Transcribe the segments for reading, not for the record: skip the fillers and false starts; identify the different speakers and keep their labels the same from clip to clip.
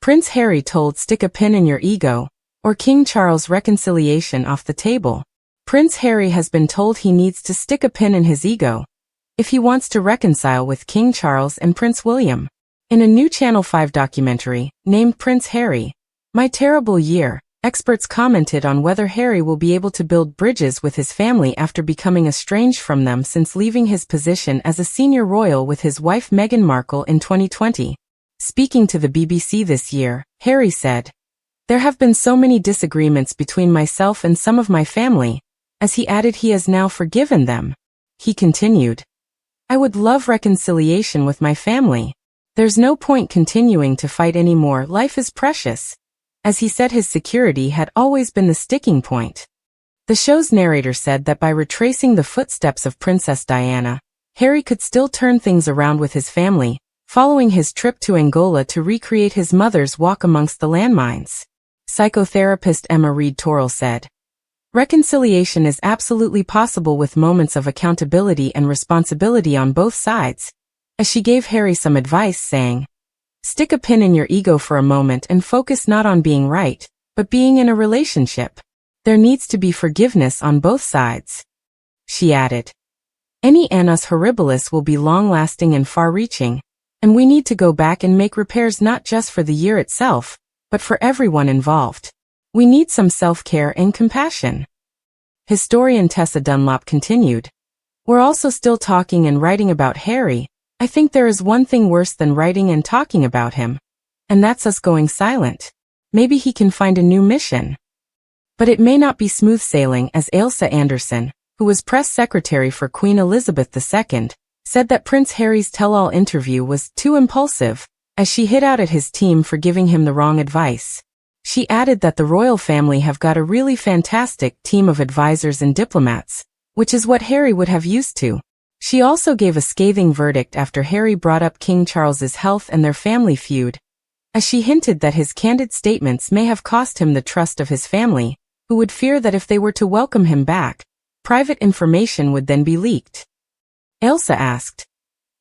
Speaker 1: Prince Harry told stick a pin in your ego, or King Charles reconciliation off the table. Prince Harry has been told he needs to stick a pin in his ego if he wants to reconcile with King Charles and Prince William. In a new Channel 5 documentary, named Prince Harry, My Terrible Year, experts commented on whether Harry will be able to build bridges with his family after becoming estranged from them since leaving his position as a senior royal with his wife Meghan Markle in 2020. Speaking to the BBC this year, Harry said, "There have been so many disagreements between myself and some of my family," as he added he has now forgiven them. He continued, "I would love reconciliation with my family. There's no point continuing to fight anymore, life is precious," as he said his security had always been the sticking point. The show's narrator said that by retracing the footsteps of Princess Diana, Harry could still turn things around with his family, following his trip to Angola to recreate his mother's walk amongst the landmines. Psychotherapist Emma Reed Torrell said, "Reconciliation is absolutely possible with moments of accountability and responsibility on both sides," as she gave Harry some advice saying, "Stick a pin in your ego for a moment and focus not on being right, but being in a relationship. There needs to be forgiveness on both sides." She added, "Any annus horribilis will be long-lasting and far-reaching, and we need to go back and make repairs not just for the year itself, but for everyone involved. We need some self-care and compassion." Historian Tessa Dunlop continued, "We're also still talking and writing about Harry. I think there is one thing worse than writing and talking about him, and that's us going silent. Maybe he can find a new mission." But it may not be smooth sailing, as Ailsa Anderson, who was press secretary for Queen Elizabeth II, said that Prince Harry's tell-all interview was too impulsive, as she hit out at his team for giving him the wrong advice. She added that the royal family have got a really fantastic team of advisors and diplomats, which is what Harry would have used to. She also gave a scathing verdict after Harry brought up King Charles's health and their family feud, as she hinted that his candid statements may have cost him the trust of his family, who would fear that if they were to welcome him back, private information would then be leaked. Ailsa asked,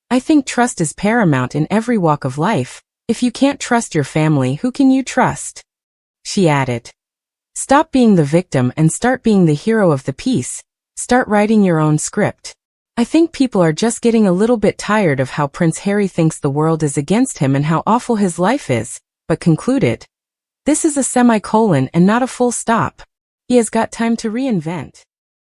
Speaker 1: "I think trust is paramount in every walk of life. If you can't trust your family, who can you trust?" She added, "Stop being the victim and start being the hero of the piece. Start writing your own script." I think people are just getting a little bit tired of how Prince Harry thinks the world is against him and how awful his life is, but concluded, "This is a semicolon and not a full stop. He has got time to reinvent."